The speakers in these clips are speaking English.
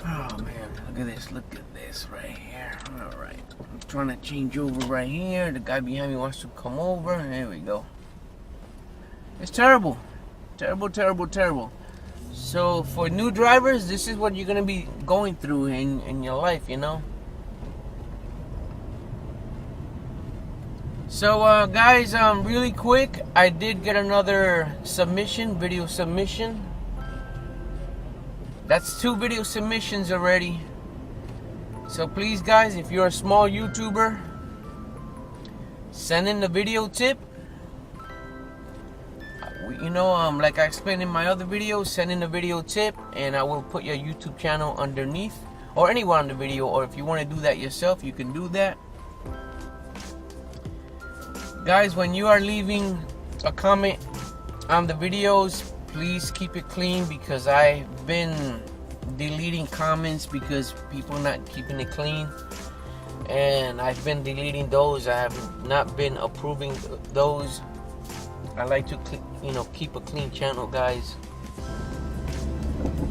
Oh man, look at this right here. Alright, I'm trying to change over right here. The guy behind me wants to come over. There we go. It's terrible. Terrible. So for new drivers, this is what you're gonna be going through in your life, you know. So guys, really quick, I did get another video submission. That's 2 video submissions already. So please guys, if you're a small YouTuber, send in the video tip. You know, like I explained in my other videos, send in the video tip and I will put your YouTube channel underneath or anywhere on the video, or if you want to do that yourself, you can do that. Guys, when you are leaving a comment on the videos, please keep it clean, because I've been deleting comments because people not keeping it clean, and I've been deleting those. I have not been approving those. I like to, you know, keep a clean channel, guys.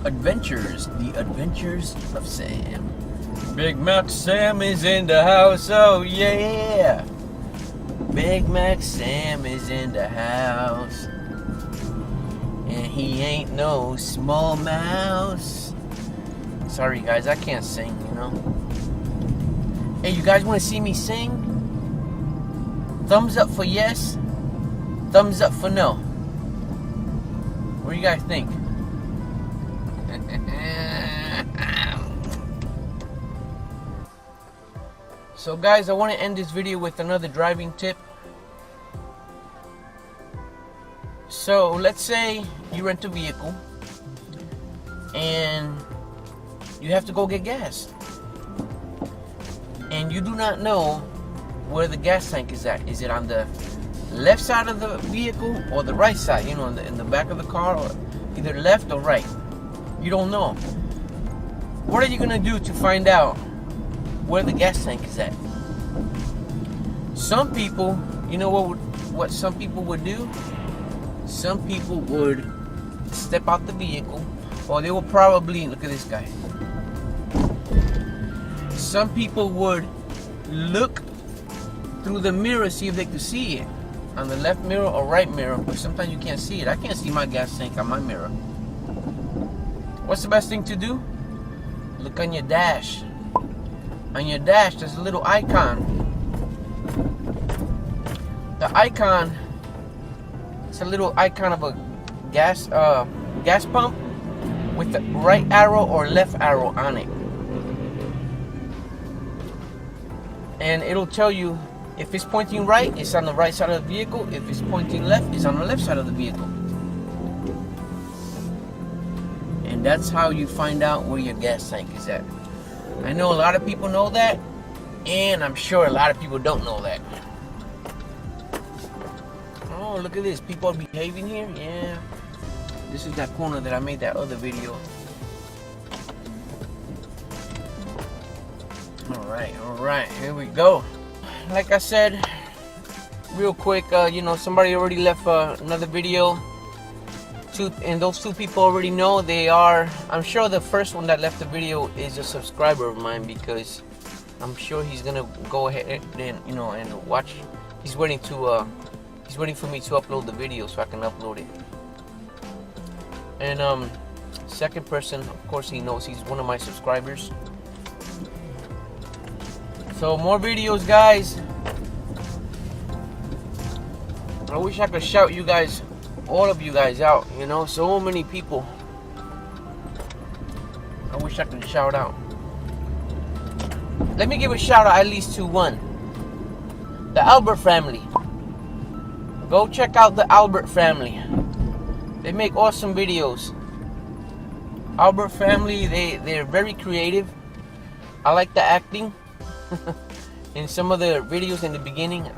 The Adventures of Sam. Big Mac Sam is in the house, oh yeah. Big Mac Sam is in the house. And he ain't no small mouse. Sorry guys, I can't sing, you know. Hey, you guys want to see me sing? Thumbs up for yes. Thumbs up for no. What do you guys think? So guys, I want to end this video with another driving tip. So let's say you rent a vehicle and you have to go get gas, and you do not know where the gas tank is at. Is it on the left side of the vehicle or the right side, you know, in the back of the car, or either left or right? You don't know. What are you gonna do to find out where the gas tank is at? Some people, you know what some people would do? Some people would step out the vehicle, or they will probably, look at this guy. Some people would look through the mirror, see if they could see it on the left mirror or right mirror, but sometimes you can't see it. I can't see my gas tank on my mirror. What's the best thing to do? Look on your dash. On your dash, there's a little icon. The icon, it's a little icon of a gas pump with the right arrow or left arrow on it. And it'll tell you if it's pointing right, it's on the right side of the vehicle. If it's pointing left, it's on the left side of the vehicle. And that's how you find out where your gas tank is at. I know a lot of people know that, and I'm sure a lot of people don't know that. Oh, look at this. People are behaving here. Yeah. This is that corner that I made that other video. Alright, here we go. Like I said, real quick, you know, somebody already left another video. And those 2 people already know. They are, I'm sure the first one that left the video is a subscriber of mine, because I'm sure he's gonna go ahead and, you know, and watch. He's waiting for me to upload the video so I can upload it. And second person, of course, he knows he's one of my subscribers. So more videos, guys. I wish I could shout you guys, all of you guys out, you know, so many people. I wish I could shout out. Let me give a shout out at least to one. The Albert family. Go check out the Albert family. They make awesome videos. Albert family, they're very creative. I like the acting. In some of the videos in the beginning,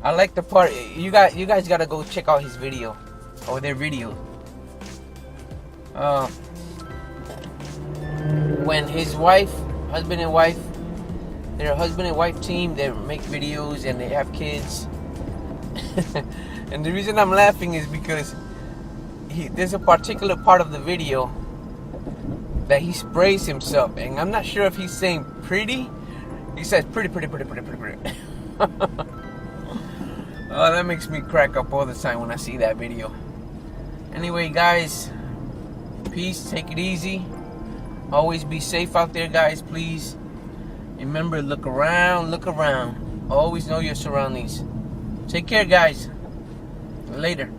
I like the part. You guys gotta go check out his video or their video. When his wife, husband and wife, they're a husband and wife team. They make videos and they have kids. And the reason I'm laughing is because there's a particular part of the video that he sprays himself, and I'm not sure if he's saying pretty. He says pretty. Oh, that makes me crack up all the time when I see that video. Anyway, guys, peace. Take it easy. Always be safe out there, guys, please. Remember, look around, look around. Always know your surroundings. Take care, guys. Later.